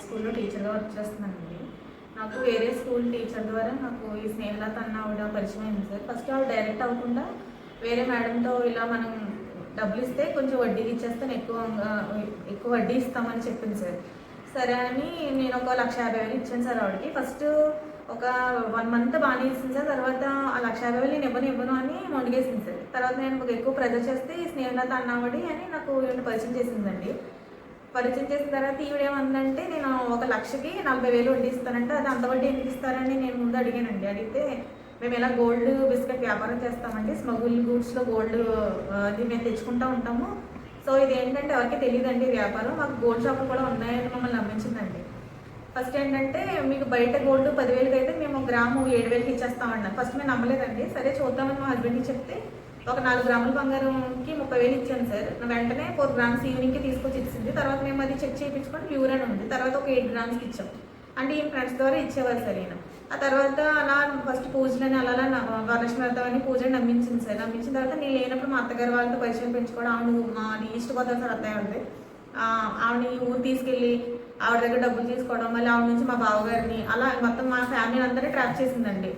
స్కూల్లో టీచర్గా వర్క్ చేస్తున్నానండి. నాకు వేరే స్కూల్ టీచర్ ద్వారా నాకు ఈ స్నేహలత అన్న ఆవిడ పరిచయం అయింది సార్. ఫస్ట్ ఆవిడ డైరెక్ట్ అవ్వకుండా వేరే మేడంతో ఇలా మనం డబ్బులు ఇస్తే కొంచెం వడ్డీకి ఇచ్చేస్తే ఎక్కువ వడ్డీ ఇస్తామని చెప్పింది సార్. సరే అని నేను ఒక 1,50,000 ఇచ్చాను సార్ ఆవిడకి. ఫస్ట్ ఒక 1 మంత్ బాగానే ఇస్తుంది సార్. తర్వాత ఆ 1,50,000 నేను ఇవ్వను అని మొండిగేసింది సార్. తర్వాత నేను ఎక్కువ ప్రెజర్ చేస్తే స్నేహలత అన్నావడి అని నాకు ఈవిడ పరిచయం చేసిందండి. పరిచయం చేసిన తర్వాత ఈవిడేమందంటే నేను 1,00,000కి 40,000 వడ్డీ ఇస్తానంటే అది అంత వడ్డీ ఎందుకు ఇస్తారని నేను ముందు అడిగానండి. అడిగితే మేము ఇలా గోల్డ్ బిస్కెట్ వ్యాపారం చేస్తామండి, స్మగుల్ గూడ్స్లో గోల్డ్ అది మేము తెచ్చుకుంటూ ఉంటాము. సో ఇది ఏంటంటే ఎవరికి తెలియదండి వ్యాపారం, మాకు గోల్డ్ షాపులు కూడా ఉన్నాయని మమ్మల్ని నమ్మించిందండి. ఫస్ట్ ఏంటంటే మీకు బయట గోల్డ్ 10,000కి అయితే మేము గ్రాము 7,000కి ఇచ్చేస్తామన్నారు. ఫస్ట్ మేము నమ్మలేదండి. సరే చూద్దామని మా హస్బెండ్కి చెప్తే ఒక 4 గ్రాముల బంగారంకి 30,000 ఇచ్చాను సార్. వెంటనే 4 గ్రామ్స్ ఈవినింగ్కి తీసుకొచ్చి ఇచ్చింది. తర్వాత మేము అది చెక్ చేయించుకొని ప్యూర్ అని ఉంది. తర్వాత ఒక 8 గ్రామ్స్కి ఇచ్చాం. అంటే ఈ ఫ్రెండ్స్ ద్వారా ఇచ్చేవారు సార్ ఈయన. ఆ తర్వాత అలా ఫస్ట్ పూజలని అలా వరలక్ష్మి వ్రతం అని పూజని నమ్మించింది సార్. నమ్మించిన తర్వాత నేను లేనప్పుడు మా అత్తగారు వాళ్ళతో పరిచయం పెంచుకోవడం, ఆవిడ మా ఈస్ట్ గోదావరి సార్ అత్తయ్య ఉంది, ఆవిడని ఊరు తీసుకెళ్ళి ఆవిడ దగ్గర డబ్బులు తీసుకోవడం, మళ్ళీ ఆవిడ నుంచి మా బావగారిని అలా మొత్తం మా ఫ్యామిలీ అందరినీ ట్రాప్ చేసిందండి.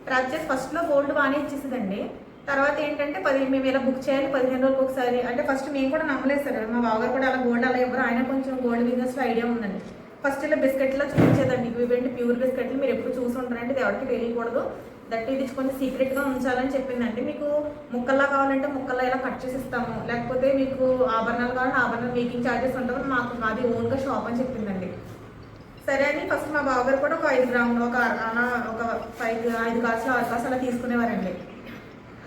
ట్రాప్ చేసి ఫస్ట్లో గోల్డ్ బాగానే ఇచ్చేసిందండి. తర్వాత ఏంటంటే మేము ఇలా బుక్ చేయాలి 15 రోజులకు ఒకసారి అంటే ఫస్ట్ మేము కూడా నమ్మలేదు సార్. మా బావగారు కూడా అలా గోల్డ్ అలా ఇవ్వరు, ఆయన కొంచెం గోల్డ్ బిజినెస్లో ఐడియా ఉందండి. ఫస్ట్ ఇలా బిస్కెట్లో చూపించేదండి, ఇవేంటి ప్యూర్ బిస్కెట్లు మీరు ఎప్పుడు చూసి ఉంటారంటే ఇది ఎవరికి తెలియకూడదు, దట్ ఇది కొంచెం సీక్రెట్గా ఉంచాలని చెప్పిందండి. మీకు ముక్కల్లా కావాలంటే ముక్కల్లా ఇలా కట్ చేసి ఇస్తాము, లేకపోతే మీకు ఆభరణాలు కావాలంటే ఆభరణాలు మేకింగ్ ఛార్జెస్ ఉంటామని మాకు అది ఓన్గా షాప్ అని చెప్పిందండి. సరే అని ఫస్ట్ మా బావగారు కూడా ఒక 5 గ్రాములు ఒక 5 కాసులు 6 కాసులు అలా తీసుకునేవారండి.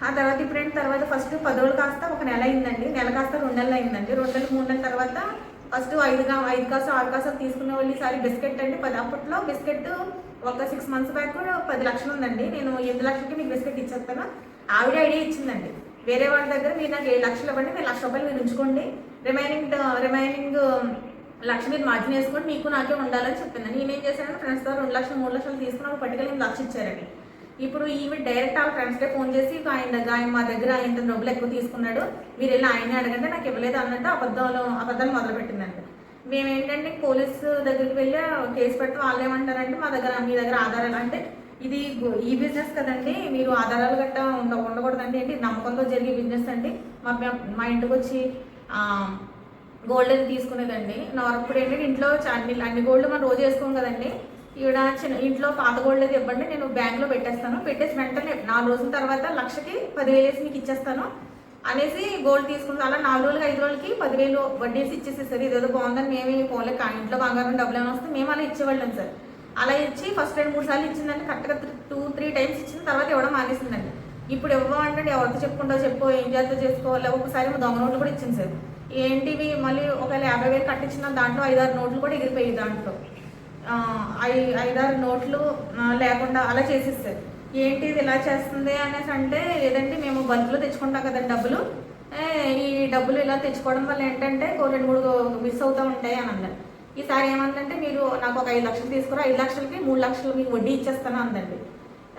ఆ తర్వాత ఇప్పుడు తర్వాత ఫస్ట్ 10 రోజులు కాస్త 1 నెల అయిందండి, నెల కాస్త 2 నెలలు అయిందండి, 2 నెలలు 3 నెలల తర్వాత ఫస్ట్ 5 కాసులు 6 కాసులు తీసుకునే వాళ్ళు. ఈసారి బిస్కెట్ అంటే అప్పట్లో బిస్కెట్ ఒక 6 మంత్స్ బ్యాక్ 10 లక్షలు ఉందండి. నేను 8 లక్షలకి మీకు బిస్కెట్ ఇచ్చేస్తాను, ఆవిడ ఐడియా ఇచ్చిందండి. వేరే వాళ్ళ దగ్గర మీరు నాకు 7 లక్షలు ఇవ్వండి, మీరు 1,00,000 రూపాయలు మీరు ఉంచుకోండి, రిమైనింగ్ 1,00,000 మీరు మార్జిన్ వేసుకొని మీకు నాకే ఉండాలని చెప్పింది. నేనేం చేశానంటే ఫ్రెండ్స్ ద్వారా 2 లక్షలు 3 లక్షలు తీసుకున్నాను, పట్టుకెళ్ళి 1,00,000 ఇచ్చారండి. ఇప్పుడు ఈమె డైరెక్ట్ వాళ్ళ ఫ్రెండ్స్కే ఫోన్ చేసి ఆయన మా దగ్గర ఇంత డబ్బులు ఎక్కువ తీసుకున్నాడు, మీరు వెళ్ళి ఆయనే అడగంటే నాకు ఇవ్వలేదు అన్నట్టు అబద్ధాలు మొదలుపెట్టిందండి. మేము ఏంటంటే పోలీసు దగ్గరికి వెళ్ళి కేసు పెట్టి వాళ్ళు ఏమంటారంటే మీ దగ్గర ఆధారాలు అంటే ఇది ఈ బిజినెస్ కదండి, మీరు ఆధారాలు గట్టా ఉండకూడదండి, ఏంటి నమ్మకంతో జరిగే బిజినెస్ అండి. మా ఇంటికి వచ్చి గోల్డ్ అది తీసుకునేదండి. ఇప్పుడు ఏంటంటే ఇంట్లో అన్ని గోల్డ్ మనం రోజు వేసుకోం కదండి, ఈవిడ ఇంట్లో పాత గోల్డ్ అది ఇవ్వండి నేను బ్యాంక్లో పెట్టేస్తాను, పెట్టేసి వెంటనే 4 రోజుల తర్వాత 1,00,000కి 10,000 వేసి మీకు ఇచ్చేస్తాను అనేసి గోల్డ్ తీసుకుంటాం. అలా 4 రోజులకి 5 రోజులకి 10,000 వడ్డీ వేసి ఇచ్చేసేసారు. ఇదేదో బాగుందని మేము ఫోన్లో ఇంట్లో బంగారం డబ్బులు ఏమైనా వస్తే మేము అలా ఇచ్చేవాళ్ళం సార్. అలా ఇచ్చి ఫస్ట్ 2-3 సార్లు ఇచ్చిందండి, కరెక్ట్గా 2-3 టైమ్స్ ఇచ్చిన తర్వాత ఇవ్వడం మానేసిందండి. ఇప్పుడు ఇవ్వమంటే ఎవరితో చెప్పుకుంటావు చెప్పు, ఏం చేస్తా చేసుకోవాలి. ఒకసారి దొంగ నోట్లు కూడా ఇచ్చింది సార్. ఏంటివి మళ్ళీ ఒకవేళ 50,000 కట్టించిన దాంట్లో 5-6 నోట్లు కూడా ఎగిరిపోయాయి, దాంట్లో 5-6 నోట్లు లేకుండా అలా చేసేస్తారు. ఏంటి ఇది ఇలా చేస్తుంది అనేసి అంటే, లేదంటే మేము బల్క్లో తెచ్చుకుంటాం కదండి డబ్బులు, ఈ డబ్బులు ఇలా తెచ్చుకోవడం వల్ల ఏంటంటే 2-3 మిస్ అవుతూ ఉంటాయి అని అన్నారు. ఈసారి ఏమందంటే మీరు నాకు ఒక 5 లక్షలు తీసుకురా, 5 లక్షలకి 3 లక్షలు మీకు వడ్డీ ఇచ్చేస్తాను అందండి.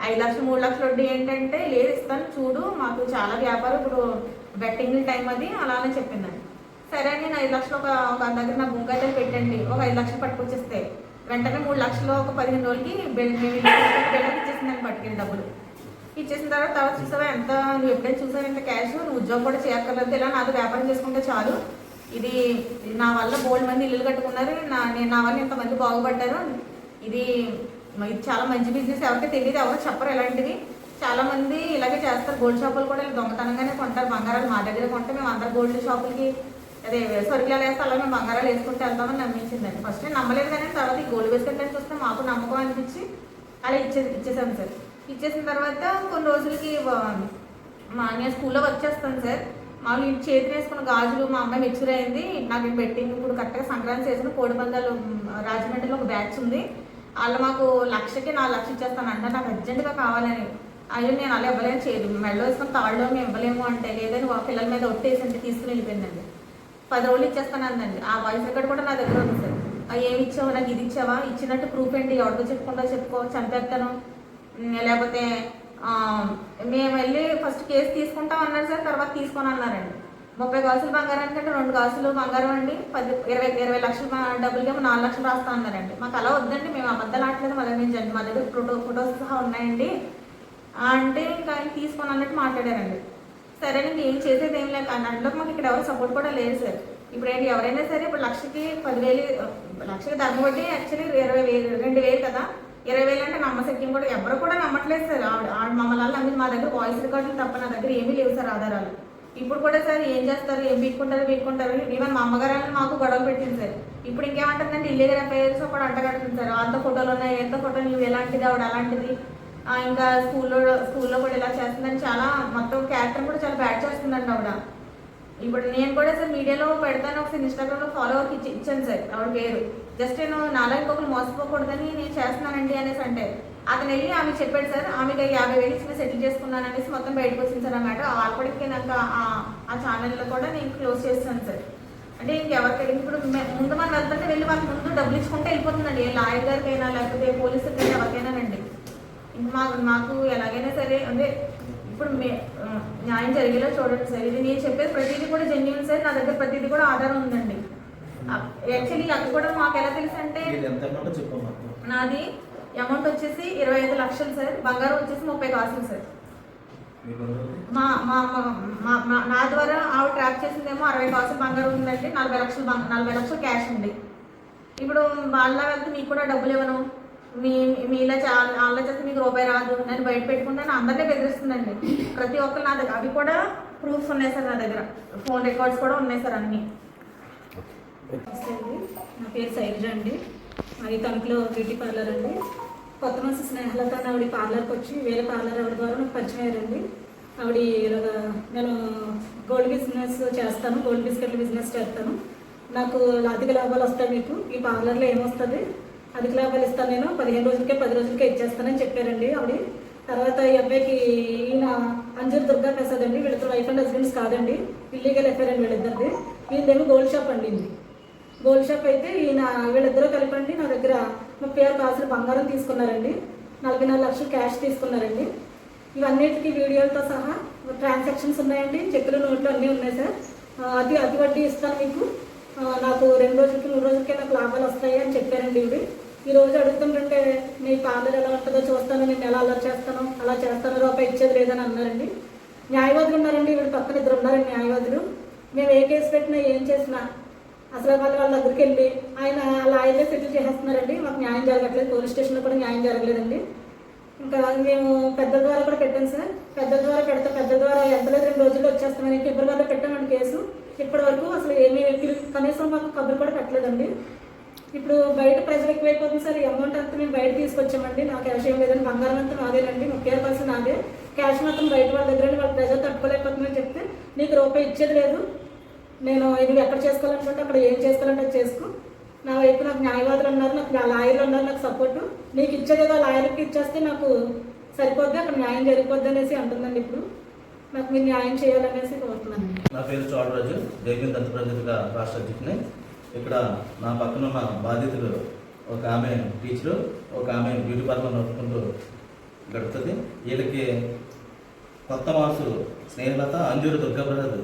5 లక్షలు 3 లక్షలు వడ్డీ ఏంటంటే లేదు ఇస్తాను చూడు, మాకు చాలా వ్యాపారం ఇప్పుడు బెట్టింగ్ టైం అది అలా అని చెప్పిందండి. సరే అని నేను 5 లక్షలు ఒక దగ్గర నా బుక్ అయితే పెట్టండి, ఒక 5 లక్షలు పట్టుకొచ్చేస్తే వెంటనే 3 లక్షలు ఒక 15 రోజులకి బిల్డర్కి ఇచ్చేసిందని పట్టుకెళ్ళి డబ్బులు ఇచ్చేసిన తర్వాత చూసావా ఎంత, నువ్వు ఎప్పుడైనా చూసావు ఎంత క్యాష్, నువ్వు ఉద్యోగం కూడా చేయక్కర్లేదు, ఇలా నాతో వ్యాపారం చేసుకుంటే చాలు, ఇది నా వల్ల బోల్డ్ మంది ఇల్లు కట్టుకున్నారు, నా వల్ల ఇంతమంది బాగుపడ్డారు, ఇది చాలా మంచి బిజినెస్, ఎవరికి తెలియదు, ఎవరు చెప్పరు ఇలాంటివి, చాలా మంది ఇలాగే చేస్తారు. గోల్డ్ షాపులు కూడా దొంగతనంగానే కొంటారు బంగారాలు, మా దగ్గర కొంటే మేము అందరు గోల్డ్ షాపులకి అదే సరుకులు వేస్తే అలా మేము బంగారాలు వేసుకుంటే వెళ్తామని నమ్మించిందండి. ఫస్ట్ నేను నమ్మలేదు, కానీ తర్వాత ఈ గోల్డ్ బిస్కెట్ చూస్తే మాకు నమ్మకం అనిపించి అలా ఇచ్చేసాను సార్. ఇచ్చేసిన తర్వాత కొన్ని రోజులకి నేను స్కూల్లో వర్క్ చేస్తాను సార్. మాకు ఇంటి చేతిని వేసుకున్న గాజులు మా అమ్మాయి మెచ్యూర్ అయింది, నాకు బెట్టింగ్ ఇప్పుడు కరెక్ట్గా సంక్రాంతి చేసిన కోడిపందాలు రాజమండ్రిలో ఒక బ్యాచ్ ఉంది, వాళ్ళు మాకు 1,00,000కి 4 లక్షలు ఇచ్చేస్తాను అంటే నాకు అర్జెంటుగా కావాలని. అయ్యో నేను అలా ఇవ్వలేని చేయదు, మెడలో వేసుకుని తాళ్ళలో మేము ఇవ్వలేము అంటే, లేదని పిల్లల మీద ఒట్టేసి అంటే తీసుకుని వెళ్ళిపోయిందండి. 10 రోజులు ఇచ్చేస్తాను అందండి. ఆ వాయిస్ రికార్డ్ కూడా నా దగ్గర ఉంది సార్. ఏమి ఇచ్చావు, నాకు ఇది ఇచ్చావా, ఇచ్చినట్టు ప్రూఫ్ ఏంటి, ఎవరితో చెప్పుకుంటా చెప్పుకో, చంపేస్తాను, లేకపోతే మేము వెళ్ళి ఫస్ట్ కేసు తీసుకుంటాం అన్నారు సార్. తర్వాత తీసుకొని అన్నారండి. 30 కాసులు బంగారానికి అంటే 2 కాసులు బంగారం అండి 20 లక్షలు డబ్బులకేమో 4 లక్షలు రాస్తా అన్నారండి. మాకు అలా వద్దండి, మేము అబద్ధాలు ఆడలేదు, మళ్ళీ నేను మా దగ్గర ఫొటోస్ సహా ఉన్నాయండి అంటే ఇంకా ఆయన తీసుకొని అన్నట్టు మాట్లాడారండి. సరే నేను ఏం చేసేది ఏం లేక అందులో మాకు ఇక్కడ ఎవరు సపోర్ట్ కూడా లేదు సార్. ఇప్పుడు ఏంటి ఎవరైనా సరే ఇప్పుడు లక్షకి 10,000 లక్షకి ధర్మ వడ్డీ యాక్చువల్లీ 20,000 2,000 కదా, 20,000 అంటే నమ్మశక్యం కూడా ఎవరు కూడా నమ్మట్లేదు సార్. ఆవిడ మమ్మల్ని మా దగ్గర వాయిస్ రికార్డులు తప్ప నా దగ్గర ఏమీ లేవు సార్ ఆధారాలు. ఇప్పుడు కూడా సార్ ఏం చేస్తారు, ఏం పీక్కుంటారు ఈవెన్ మా అమ్మగారు మాకు గొడవలు పెట్టింది సార్. ఇప్పుడు ఇంకేమంటుందంటే ఇల్లీగల్ అఫైర్స్ కూడా అంటగడుతుంది సార్. అంత ఫోటోలు ఉన్నాయి, ఎంత ఫోటోలు నువ్వు ఎలాంటిది ఆవిడ అలాంటిది, ఇంకా స్కూల్లో కూడా ఇలా చేస్తుందని చాలా మొత్తం క్యారెక్టర్ కూడా చాలా బ్యాడ్ చేస్తుందండి ఆవిడ. ఇప్పుడు నేను కూడా సార్ మీడియాలో పెడతాను, ఒకసారి ఇన్స్టాగ్రామ్లో ఫాలోవర్కి ఇచ్చాను సార్ ఆవిడ పేరు. జస్ట్ నేను నాలా ఇంకొకరు మోసపోకూడదని నేను చేస్తున్నానండి అనేసి అంటే అతను వెళ్ళి ఆమె చెప్పాడు సార్, ఆమెకి 50,000 ఇచ్చి సెటిల్ చేసుకున్నాను అనేసి మొత్తం బయటకు వచ్చింది సార్ అన్నమాట. అప్పటికి నాకు ఆ ఛానల్లో కూడా నేను క్లోజ్ చేస్తాను సార్. అంటే ఇంకెవరికి ఇప్పుడు ముందు మనం వెళ్తుంటే వెళ్ళి వాళ్ళకి ముందు డబ్బులు ఇచ్చుకుంటే వెళ్ళిపోతుందండి, ఏ లాయర్ గారికైనా లేకపోతే పోలీసులకైనా ఎవరికైనానండి. ఇంకా మాకు ఎలాగైనా సరే అంటే ఇప్పుడు న్యాయం జరిగేలా చూడండి సార్. ఇది నేను చెప్పేది ప్రతిదీ కూడా జెన్యూన్ సార్, నా దగ్గర ప్రతిదీ కూడా ఆధారం ఉందండి. యాక్చువల్లీ అక్కడ కూడా మాకు ఎలా తెలుసు అంటే నాది అమౌంట్ వచ్చేసి 25 లక్షలు సార్, బంగారం వచ్చేసి 30 కాసులు సార్. నా ద్వారా ఆవిడ ట్రాప్ చేసిందేమో 60 కాసులు బంగారం ఉందండి, 40 లక్షలు క్యాష్ ఉంది. ఇప్పుడు వాళ్ళ వెళ్తే మీకు కూడా డబ్బులు ఇవ్వను, మీలా వాళ్ళ చేస్తే మీకు రూపాయి రాదు, నేను బయట పెట్టుకుంటాను అందరినీ బెదిరిస్తుందండి ప్రతి ఒక్కరు. నా దగ్గర అవి కూడా ప్రూఫ్స్ ఉన్నాయి సార్, నా దగ్గర ఫోన్ రికార్డ్స్ కూడా ఉన్నాయి సార్ అన్నీ. నా పేరు శైలజ అండి, మరి తణుకులో బ్యూటీ పార్లర్ అండి. కొత్త మనసు స్నేహలత ఆవిడ పార్లర్కి వచ్చి వేరే పార్లర్ ఆవిడ ద్వారా నాకు పరిచయం అయ్యారండి. ఆవిడ నేను గోల్డ్ బిజినెస్ చేస్తాను, గోల్డ్ బిస్కెట్ల బిజినెస్ చేస్తాను, నాకు అధిక లాభాలు వస్తాయి, మీకు ఈ పార్లర్లో ఏమొస్తుంది అధిక లాభాలు ఇస్తాను, నేను 15 రోజులకే 10 రోజులకే ఇచ్చేస్తానని చెప్పారండి ఆవిడ. తర్వాత ఈ అబ్బాయికి ఈయన అంజూర్ దుర్గా ప్రసాద్ అండి, వీళ్ళతో వైఫ్ అండ్ హస్బెండ్స్ కాదండి, ఇల్లీగల్ అఫైర్ అండి వీళ్ళిద్దరిది. వీళ్ళేమో గోల్డ్ షాప్ అండి, గోల్డ్ షాప్ అయితే ఈయన వీళ్ళిద్దరూ కలిపండి నా దగ్గర 36 కాసులు బంగారం తీసుకున్నారండి, 44 లక్షలు క్యాష్ తీసుకున్నారండి. ఇవన్నిటికీ వీడియోలతో సహా ట్రాన్సాక్షన్స్ ఉన్నాయండి, చెక్కులు నోట్లు అన్నీ ఉన్నాయి సార్. అతి వడ్డీ ఇస్తాను మీకు, నాకు 2 రోజులకి 3 రోజులకే నాకు లాభాలు వస్తాయి అని చెప్పారండి ఇవి. ఈ రోజు అడుగుతుంటే మీ పార్లర్ ఎలా ఉంటుందో చూస్తాను, నేను ఎలా అలా చేస్తాను అలా చేస్తాను, రూపాయి ఇచ్చేది లేదని అన్నారండి. న్యాయవాదులు ఉన్నారండి, వీళ్ళు పక్కన 2 ఉన్నారండి న్యాయవాదులు. మేము ఏ కేసు పెట్టినా ఏం చేసినా అసలు వాళ్ళ దగ్గరికి వెళ్ళి ఆయన లాయర్లే సెటిల్ చేసేస్తున్నారండి. మాకు న్యాయం జరగట్లేదు, పోలీస్ స్టేషన్లో కూడా న్యాయం జరగలేదండి. ఇంకా మేము పెద్ద ద్వారా కూడా పెట్టాను సార్, పెద్ద ద్వారా ఎంత లేదు 2 రోజుల్లో వచ్చేస్తామని ఫిబ్రవరిలో పెట్టామండి కేసు. ఇప్పటి వరకు అసలు ఏమీ కనీసం మాకు కబురు కూడా పెట్టలేదండి. ఇప్పుడు బయట ప్రెజర్ ఎక్కువైపోతుంది సార్, ఈ అమౌంట్ అంతా మేము బయట తీసుకొచ్చామండి, నాకు క్యాష్ ఏం లేదండి, బంగారం అంతా నాదేనండి, 30% నాదే, క్యాష్ మాత్రం బయట వాళ్ళ దగ్గర వాళ్ళ ప్రెజర్ తట్టుకోలేకపోతుందని చెప్తే నీకు రూపాయి ఇచ్చేది లేదు, నేను ఇది ఎక్కడ చేసుకోవాలనుకుంటే అక్కడ ఏం చేసుకోవాలంటే అది చేసుకో, నా వైపు నాకు న్యాయవాదులు ఉన్నారు, నాకు లాయర్లు ఉన్నారు, నాకు సపోర్టు, నీకు ఇచ్చేదేదో లాయర్కి ఇచ్చేస్తే నాకు సరిపోద్ది, అక్కడ న్యాయం జరిగిపోద్ది అనేసి అంటుందండి. ఇప్పుడు నాకు మీరు న్యాయం చేయాలనేసి కోరుతున్నాను. నా పేరు చోడరాజు, జైపీఎల్ దత్త ప్రజలుగా రాష్ట్ర అధ్యక్షుని. ఇక్కడ నా పక్కన ఉన్న బాధితులు ఒక ఆమె టీచరు, ఒక ఆమె బ్యూటీ పార్లర్ నడుపుకుంటూ గడుపుతుంది. వీళ్ళకి కొత్త మాసు స్నేహలత, అంజూరు దుర్గాప్రసాద్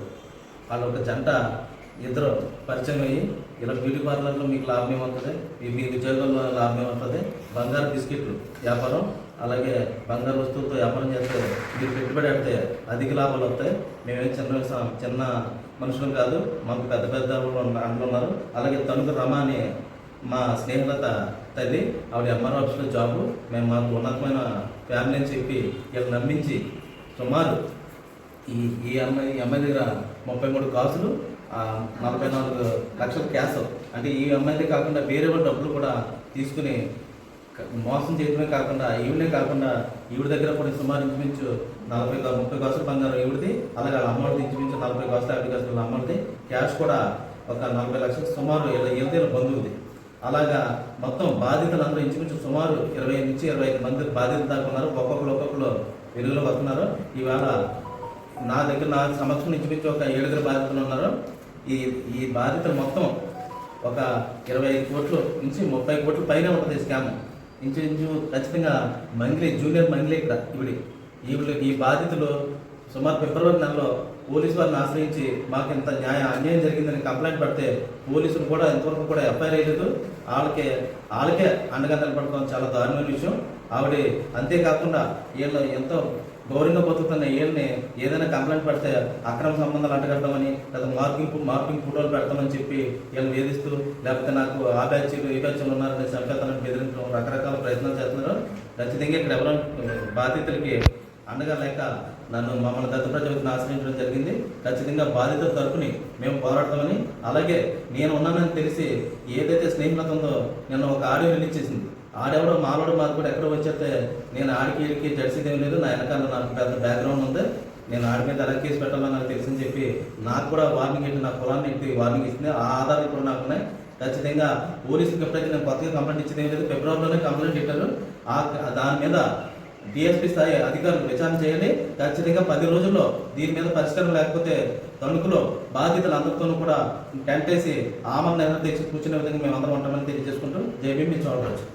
వాళ్ళ ఒక జంట ఇద్దరు పరిచయం అయ్యి ఇలా బ్యూటీ పార్లర్లో మీకు లాభం ఏమవుతుంది, మీ ఉద్యోగంలో లాభం ఏమవుతుంది, బంగారు బిస్కెట్లు వ్యాపారం అలాగే బంగారు వస్తువులతో వ్యాపారం చేస్తే మీరు పెట్టుబడి పెడితే అధిక లాభాలు వస్తాయి, మేమేం చిన్న మనుషులు కాదు, మాకు పెద్ద అందులో ఉన్నారు. అలాగే తణుకు రమ అని మా స్నేహితులత తల్లి, ఆవిడ ఎంఆర్ఓ ఆఫీస్లో జాబు, మేము మాకు ఉన్నతమైన ఫ్యామిలీ అని చెప్పి వీళ్ళు నమ్మించి సుమారు ఈ అమ్మాయి దగ్గర 33 కాసులు 44 లక్షల క్యాష్, అంటే ఈ అమ్మాయిదే కాకుండా వేరే వాళ్ళ డబ్బులు కూడా తీసుకుని మోసం చేయడమే కాకుండా ఈవిడ దగ్గర కూడా సుమారు ఇంచుమించు 30 కాసులు బంగారం ఈవిడిది, అలాగే వాళ్ళ అమ్మడిది ఇంచుమించు 40 కాసులు 50 కాసులు అమ్మడిది, క్యాష్ కూడా ఒక 40 లక్షలు సుమారు ఏళ్ళ బంధువుది. అలాగా మొత్తం బాధితులందరూ ఇంచుమించు సుమారు 20 నుంచి 25 మంది బాధితులు దాకా ఉన్నారు. ఒక్కొక్కరు వెలుగులో వస్తున్నారు. ఈవేళ నా సమక్షం ఇంచుమించు ఒక 7 బాధితులు ఉన్నారు. ఈ బాధితులు మొత్తం ఒక 25 కోట్లు నుంచి 30 కోట్ల పైన ఉంటుంది స్కామ్. ఇంచుమించు ఖచ్చితంగా జూనియర్ మంగ్లీ ఇక్కడ ఈ బాధితులు సుమారు ఫిబ్రవరి నెలలో పోలీసు వారిని ఆశ్రయించి మాకు ఇంత అన్యాయం జరిగిందని కంప్లైంట్ పెడితే పోలీసులు కూడా ఇంతవరకు కూడా ఎఫ్ఐఆర్ వేయలేదు. వాళ్ళకే అండగా నిలబడటం చాలా దారుణమైన విషయం. ఆవిడ అంతేకాకుండా వీళ్ళు ఎంతో గౌరవంగా బతుకుతున్న వీళ్ళని ఏదైనా కంప్లైంట్ పెడితే అక్రమ సంబంధాలు అంటగట్టమని లేదా మార్కింగ్ ఫోటోలు పెడతామని చెప్పి వీళ్ళు వేధిస్తూ, లేకపోతే నాకు ఆ బ్యాచ్లు ఈ బ్యాచ్లు ఉన్నారని చంపేస్తానని బెదిరించడం రకరకాల ప్రయత్నాలు చేస్తున్నారు. ఖచ్చితంగా ఇక్కడ ఎవరో బాధితులకి అండగా లేక మమ్మల్ని దత్తు ప్రజలకు ఆశ్రయించడం జరిగింది. ఖచ్చితంగా బాధితుల తరపుని మేము పోరాడతామని, అలాగే నేను ఉన్నానని తెలిసి ఏదైతే స్నేహితులత ఉందో నిన్న ఒక ఆడియో రిలీజ్ చేసింది. ఆడెవడో మాలోడు మాకు కూడా ఎక్కడో వచ్చేస్తే నేను ఆడికి జడ్సీదేం లేదు, నా వెనకాల నాకు పెద్ద బ్యాక్గ్రౌండ్ ఉంది, నేను ఆడి మీద ఎలా కేసు పెట్టాలో నాకు తెలుసని చెప్పి నాకు కూడా వార్నింగ్ ఇట్టి, నా కులాన్ని ఇట్టి వార్నింగ్ ఇస్తుంది. ఆ ఆధారాలు కూడా నాకు ఉన్నాయి. ఖచ్చితంగా పోలీసులకు ఎప్పుడైతే నేను కొత్తగా కంప్లైంట్ ఇచ్చింది ఏం లేదు, ఫిబ్రవరిలోనే కంప్లైంట్ ఇట్టారు. దాని మీద డిఎస్పీ స్థాయి అధికారులు విచారణ చేయాలి. ఖచ్చితంగా 10 రోజుల్లో దీని మీద పరిష్కారం లేకపోతే తణుకులో బాధితులందరితోనూ కూడా టెంట్ వేసి ఆమరణ నిరాహార దీక్ష కూర్చునే విధంగా మేము అందరం ఉంటామని తెలియజేసుకుంటూ జై భీమ్ చూడవచ్చు.